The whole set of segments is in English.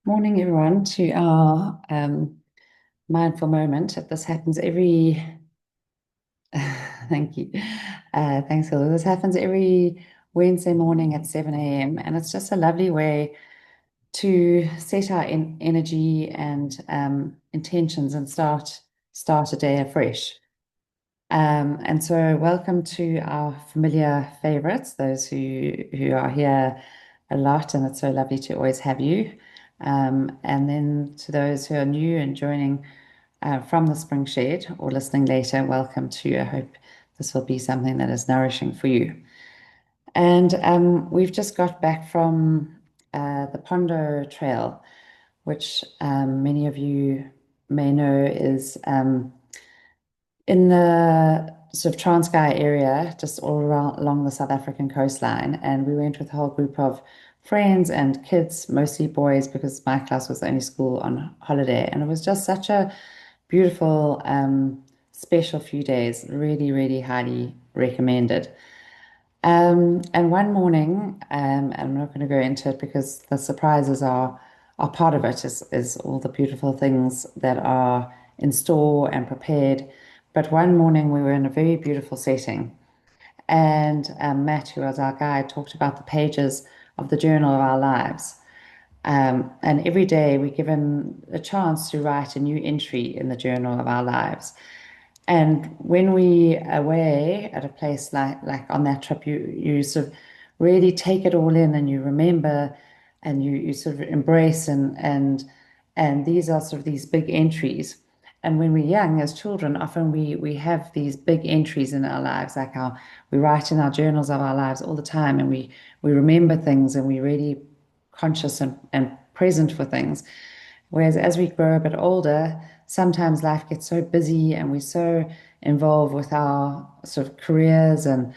Morning, everyone, to our mindful moment. This happens every, thank you. Thanks, Hilda. This happens every Wednesday morning at 7 a.m. And it's just a lovely way to set our energy and intentions and start a day afresh. And so welcome to our familiar favorites, those who are here a lot, and it's so lovely to always have you. And then to those who are new and joining from the Spring Shed or listening later, welcome too. I hope this will be something that is nourishing for you. And we've just got back from the Pondo Trail, which many of you may know is in the sort of Transkei area, just all around along the South African coastline. And we went with a whole group of friends and kids, mostly boys, because my class was the only school on holiday. And it was just such a beautiful, special few days. Really, really highly recommended. And one morning, and I'm not going to go into it because the surprises are part of it, is all the beautiful things that are in store and prepared. But one morning we were in a very beautiful setting, and Matt, who was our guide, talked about the pages of the journal of our lives. And every day we're given a chance to write a new entry in the journal of our lives. And when we away at a place like on that trip, you sort of really take it all in and you remember and you sort of embrace and these are sort of these big entries. And when we're young as children, often we have these big entries in our lives, like our we write in our journals of our lives all the time and we remember things and we're really conscious and present for things. Whereas as we grow a bit older, sometimes life gets so busy and we're so involved with our sort of careers and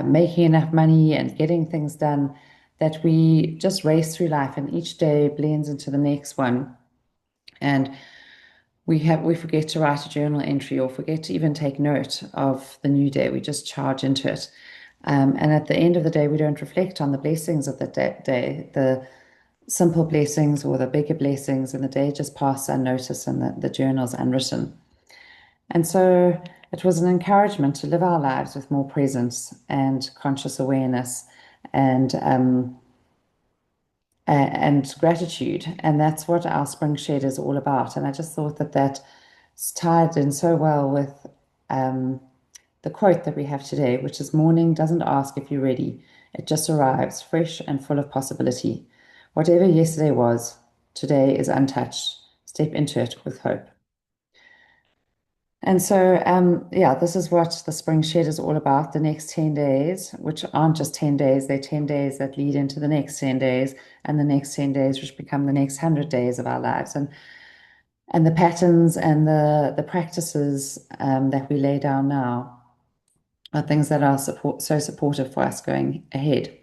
making enough money and getting things done that we just race through life and each day blends into the next one. And we forget to write a journal entry or forget to even take note of the new day. We just charge into it. And at the end of the day, we don't reflect on the blessings of the day, the simple blessings or the bigger blessings, and the day just passed unnoticed and the journal's unwritten. And so it was an encouragement to live our lives with more presence and conscious awareness and and gratitude. And that's what our Spring Shed is all about. And I just thought that that's tied in so well with um, the quote that we have today, which is morning doesn't ask if you're ready. It just arrives fresh and full of possibility. Whatever yesterday was, today is untouched. Step into it with hope. And so, yeah, this is what the Spring Shed is all about. The next 10 days, which aren't just 10 days, they're 10 days that lead into the next 10 days and the next 10 days, which become the next 100 days of our lives. And the patterns and the practices that we lay down now are things that are so supportive for us going ahead.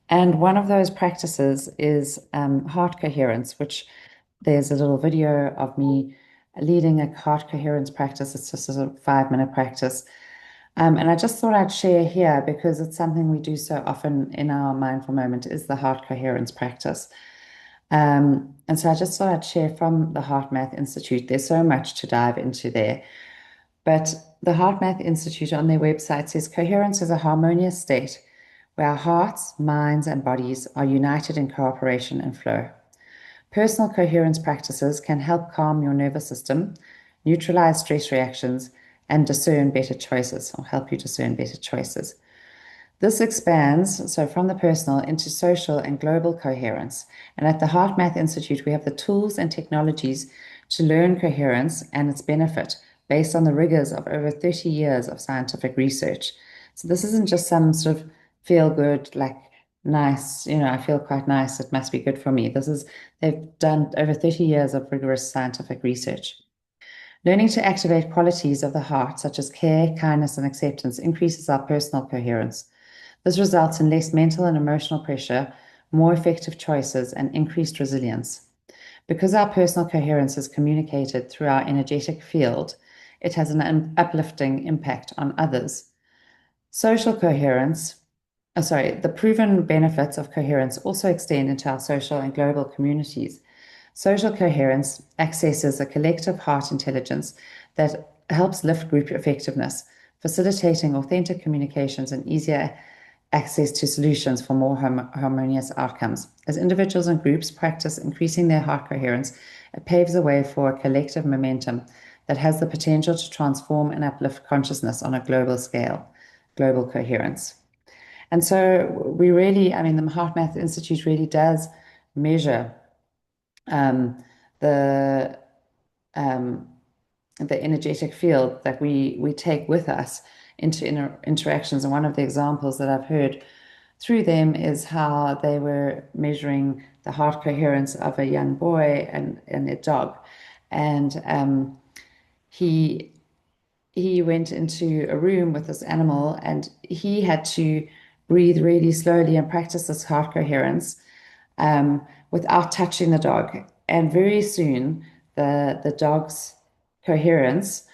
And one of those practices is heart coherence, which there's a little video of me leading a heart coherence practice. It's just a sort of 5-minute practice. And I just thought I'd share here because it's something we do so often in our mindful moment is the heart coherence practice. And so I just thought I'd share from the Heart Math Institute. There's so much to dive into there. But the Heart Math Institute on their website says coherence is a harmonious state where our hearts, minds, and bodies are united in cooperation and flow. Personal coherence practices can help calm your nervous system, neutralize stress reactions, and discern better choices, or help you discern better choices. This expands, so from the personal into social and global coherence. And at the Heart Math Institute, we have the tools and technologies to learn coherence and its benefit based on the rigors of over 30 years of scientific research. So this isn't just some sort of feel good, like nice, I feel quite nice, it must be good for me. They've done over 30 years of rigorous scientific research. Learning to activate qualities of the heart, such as care, kindness, and acceptance, increases our personal coherence. This results in less mental and emotional pressure, more effective choices, and increased resilience. Because our personal coherence is communicated through our energetic field, it has an uplifting impact on others. Social coherence The proven benefits of coherence also extend into our social and global communities. Social coherence accesses a collective heart intelligence that helps lift group effectiveness, facilitating authentic communications and easier access to solutions for more harmonious outcomes. As individuals and groups practice increasing their heart coherence, it paves the way for a collective momentum that has the potential to transform and uplift consciousness on a global scale, global coherence. And so we really, I mean, the Heart Math Institute really does measure um, the um, the energetic field that we take with us into interactions. And one of the examples that I've heard through them is how they were measuring the heart coherence of a young boy and a dog, and he he went into a room with this animal and he had to breathe really slowly and practice this heart coherence without touching the dog. And very soon, the dog's coherence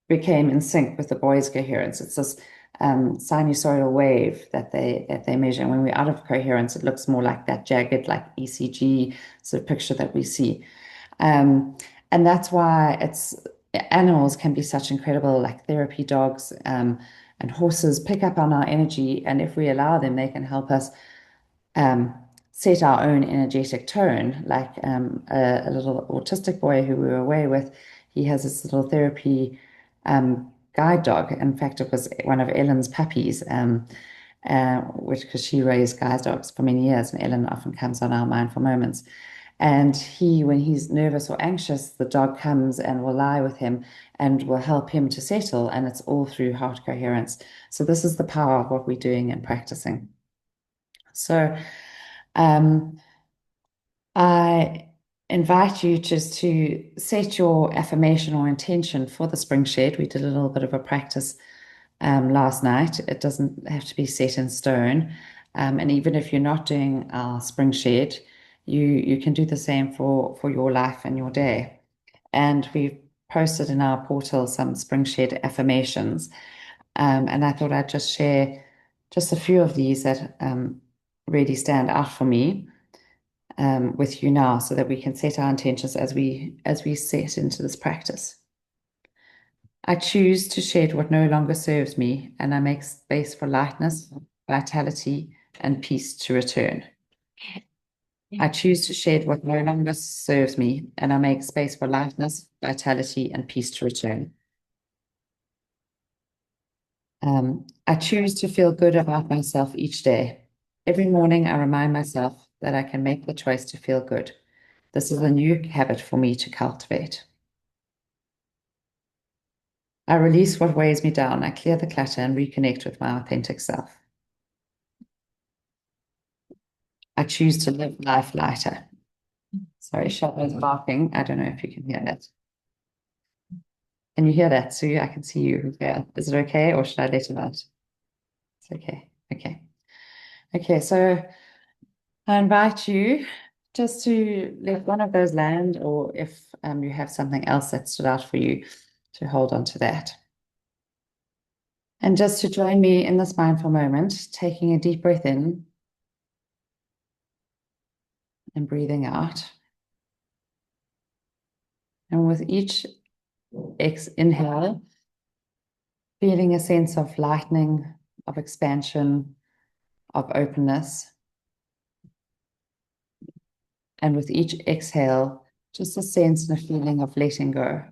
became in sync with the boy's coherence. It's this sinusoidal wave that they measure. And when we're out of coherence, it looks more like that jagged, like ECG sort of picture that we see. Um, and that's why it's animals can be such incredible, like therapy dogs, and horses pick up on our energy. And if we allow them, they can help us um, set our own energetic tone. Like a little autistic boy who we were away with, he has this little therapy guide dog. In fact, it was one of Ellen's puppies, which because she raised guide dogs for many years, and Ellen often comes on our mindful moments. And he, when he's nervous or anxious, the dog comes and will lie with him and will help him to settle. And it's all through heart coherence. So this is the power of what we're doing and practicing. So um, I invite you just to set your affirmation or intention for the spring shed. We did a little bit of a practice last night. It doesn't have to be set in stone. And even if you're not doing our spring shed, you can do the same for your life and your day. And we've posted in our portal some spring shed affirmations. And I thought I'd just share just a few of these that really stand out for me with you now, so that we can set our intentions as we set into this practice. I choose to shed what no longer serves me, and I make space for lightness, vitality, and peace to return. I choose to shed what no longer serves me, and I make space for lightness, vitality, and peace to return. I choose to feel good about myself each day. Every morning, I remind myself that I can make the choice to feel good. This is a new habit for me to cultivate. I release what weighs me down. I clear the clutter and reconnect with my authentic self. I choose to live life lighter. Sorry, Charlotte's barking. I don't know if you can hear that. Can you hear that? So I can see you. Yeah. Is it okay, or should I let it out? It's okay. Okay. Okay. So I invite you just to let one of those land, or if you have something else that stood out for you, to hold on to that. And just to join me in this mindful moment, taking a deep breath in and breathing out. And with each inhale, feeling a sense of lightening, of expansion, of openness. And with each exhale, just a sense and a feeling of letting go.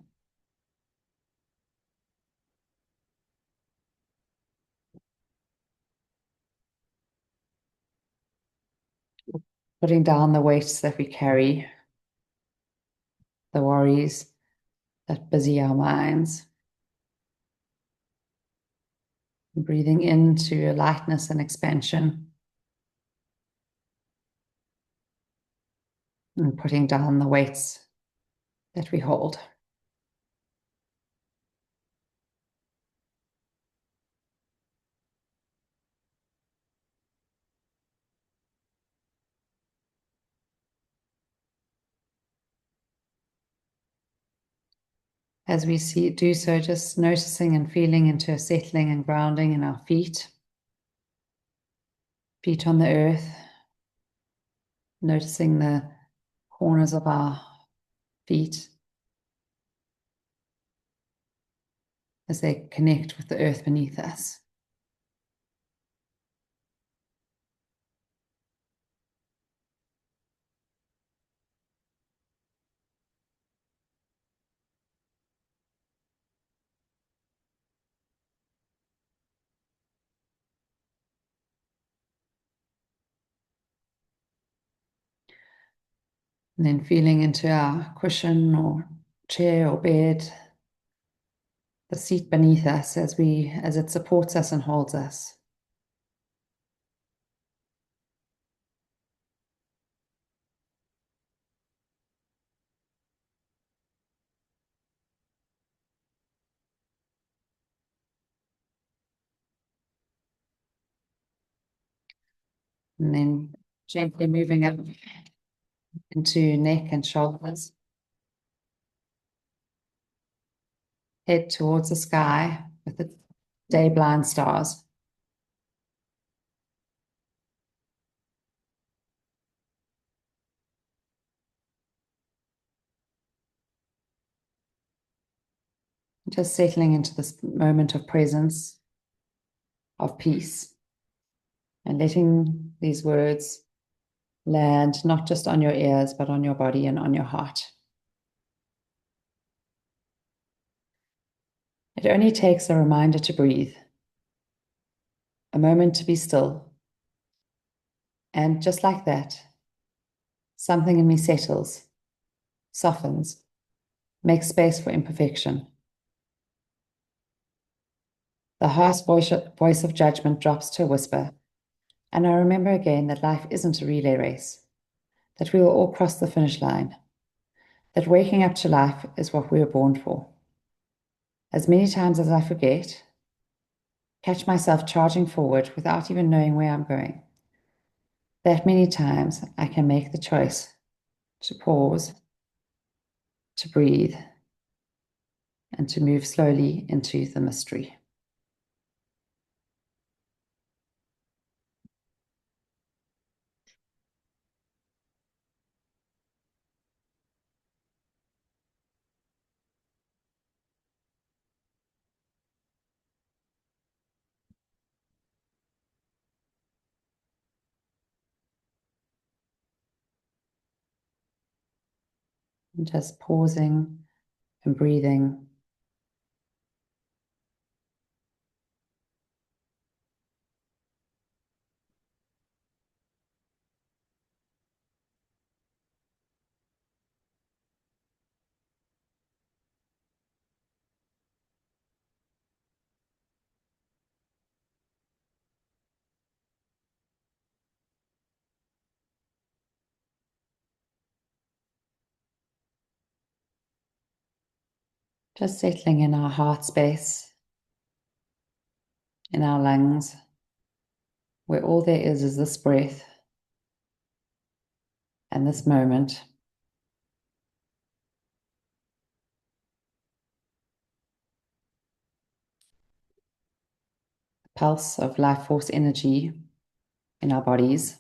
Putting down the weights that we carry, the worries that busy our minds. Breathing into lightness and expansion. And putting down the weights that we hold. As we do so, just noticing and feeling into a settling and grounding in our feet. Feet on the earth, noticing the corners of our feet as they connect with the earth beneath us. And then feeling into our cushion or chair or bed, the seat beneath us as it supports us and holds us. And then gently moving up into neck and shoulders, head towards the sky with the day blind stars. Just settling into this moment of presence, of peace, and letting these words land not just on your ears, but on your body and on your heart. It only takes a reminder to breathe, a moment to be still. And just like that, something in me settles, softens, makes space for imperfection. The harsh voice of judgment drops to a whisper, and I remember again that life isn't a relay race, that we will all cross the finish line, that waking up to life is what we were born for. As many times as I forget, catch myself charging forward without even knowing where I'm going. That many times I can make the choice to pause, to breathe, and to move slowly into the mystery. And just pausing and breathing. Just settling in our heart space, in our lungs, where all there is this breath and this moment. Pulse of life force energy in our bodies.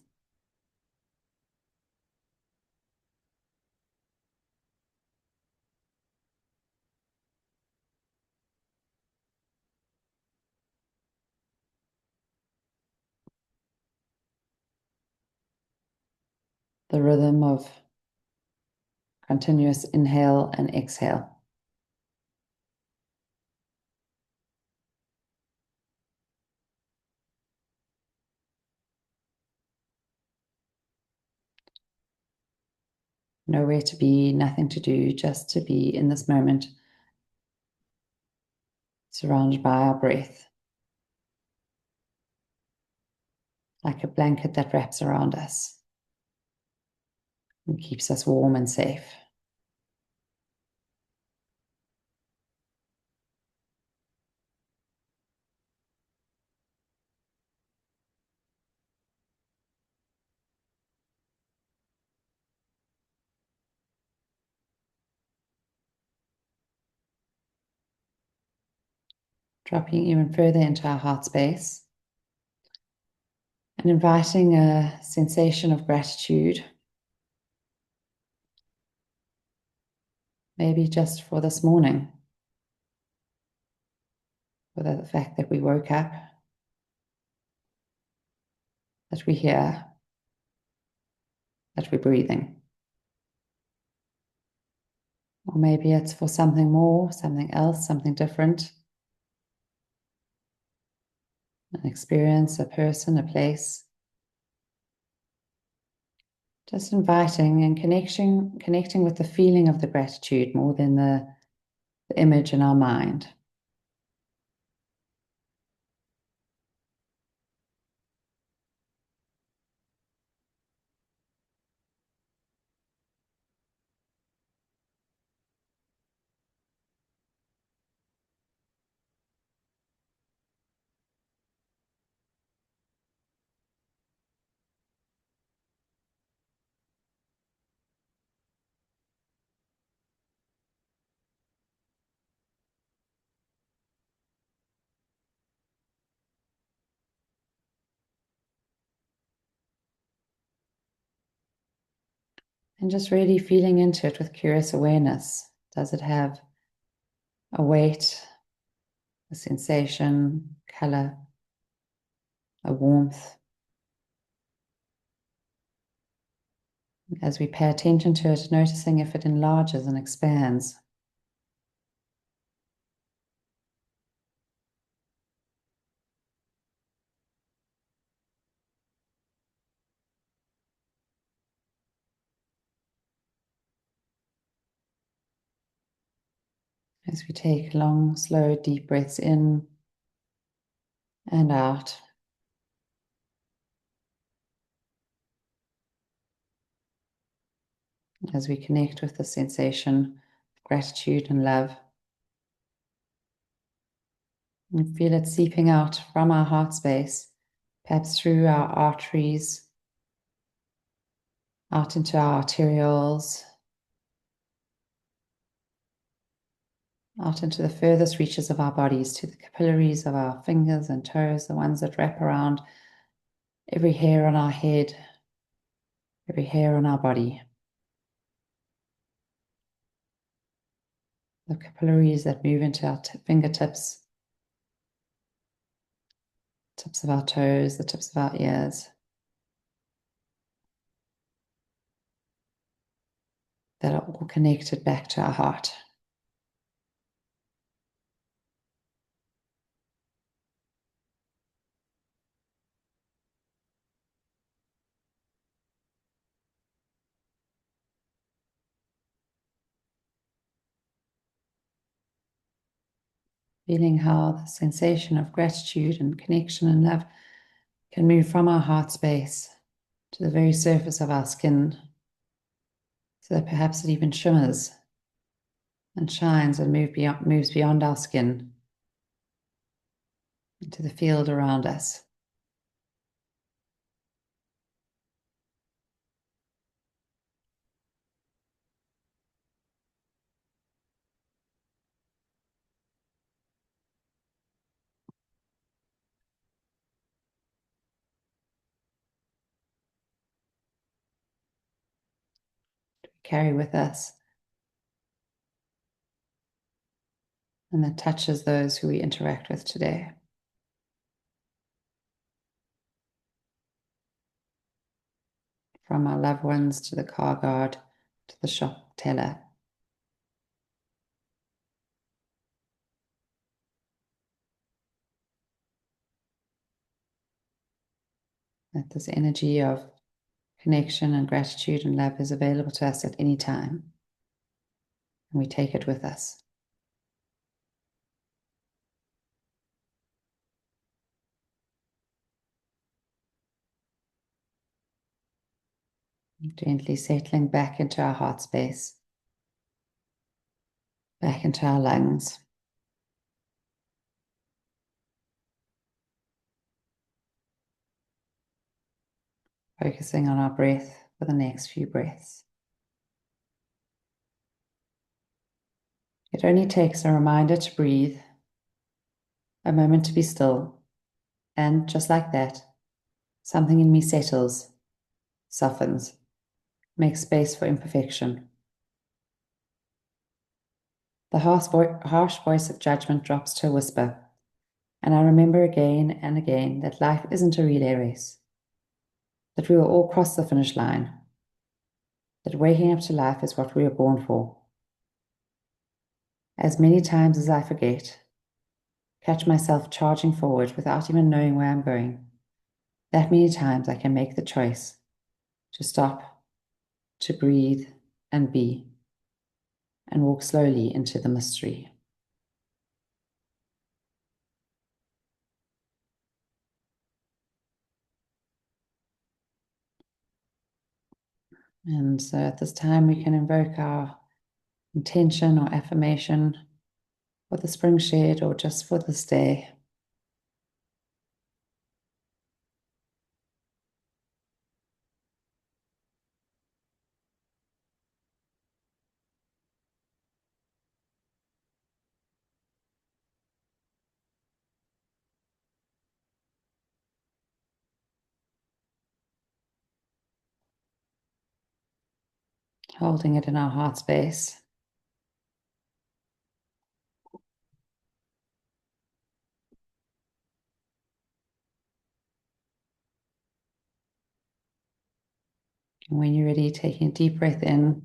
The rhythm of continuous inhale and exhale. Nowhere to be, nothing to do, just to be in this moment, surrounded by our breath, like a blanket that wraps around us and keeps us warm and safe. Dropping even further into our heart space And inviting a sensation of gratitude, maybe just for this morning, for the fact that we woke up, that we're here, that we're breathing. Or maybe it's for something more, something else, something different. An experience, a person, a place. Just inviting and connecting with the feeling of the gratitude more than the image in our mind. And just really feeling into it with curious awareness. Does it have a weight, a sensation, color, a warmth? As we pay attention to it, noticing if it enlarges and expands. As we take long, slow, deep breaths in and out. As we connect with the sensation of gratitude and love. And feel it seeping out from our heart space, perhaps through our arteries, out into our arterioles, out into the furthest reaches of our bodies, to the capillaries of our fingers and toes, the ones that wrap around every hair on our head, every hair on our body. The capillaries that move into our fingertips, tips of our toes, the tips of our ears, that are all connected back to our heart. Feeling how the sensation of gratitude and connection and love can move from our heart space to the very surface of our skin, so that perhaps it even shimmers and shines and moves beyond our skin into the field around us. Carry with us, and that touches those who we interact with today. From our loved ones to the car guard to the shop teller. That this energy of connection and gratitude and love is available to us at any time, and we take it with us. Gently settling back into our heart space, back into our lungs. Focusing on our breath for the next few breaths. It only takes a reminder to breathe, a moment to be still, and just like that, Something in me settles, softens, makes space for imperfection. The harsh voice of judgment drops to a whisper, and I remember again and again that life isn't a relay race, that we will all cross the finish line, that waking up to life is what we were born for. As many times as I forget, catch myself charging forward without even knowing where I'm going, that many times I can make the choice to stop, to breathe and be, and walk slowly into the mystery. And so at this time, we can invoke our intention or affirmation for the spring shed or just for this day. Holding it in our heart space. And when you're ready, taking a deep breath in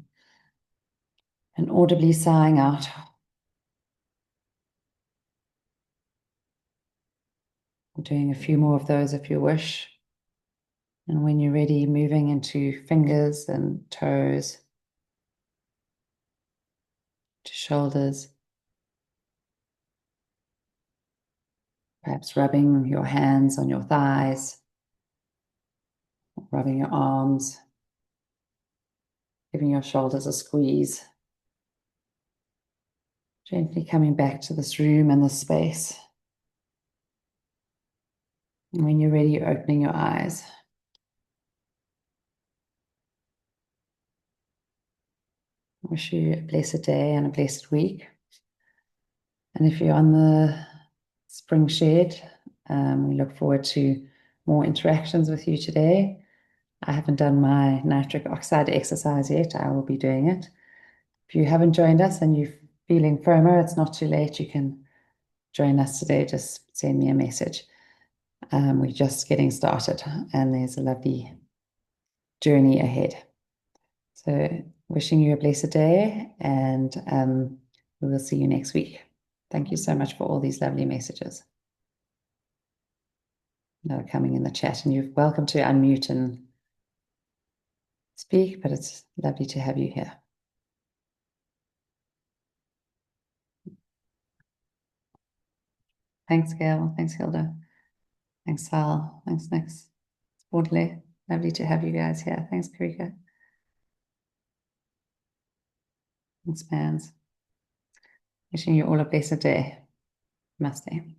and audibly sighing out. Doing a few more of those if you wish. And when you're ready, moving into fingers and toes, to shoulders, perhaps rubbing your hands on your thighs, rubbing your arms, giving your shoulders a squeeze. Gently coming back to this room and this space. And when you're ready, opening your eyes. I wish you a blessed day and a blessed week. And if you're on the spring shed, we look forward to more interactions with you today. I haven't done my nitric oxide exercise yet. I will be doing it. If you haven't joined us and you're feeling firmer, it's not too late. You can join us today. Just send me a message. We're just getting started, and there's a lovely journey ahead. So, wishing you a blessed day, and we will see you next week. Thank you so much for all these lovely messages that are coming in the chat. And you're welcome to unmute and speak, but it's lovely to have you here. Thanks, Gail. Thanks, Hilda. Thanks, Sal. Thanks, Nix. Audley. Lovely to have you guys here. Thanks, Karika. Thanks, Mans. Wishing you all a blessed day. Namaste.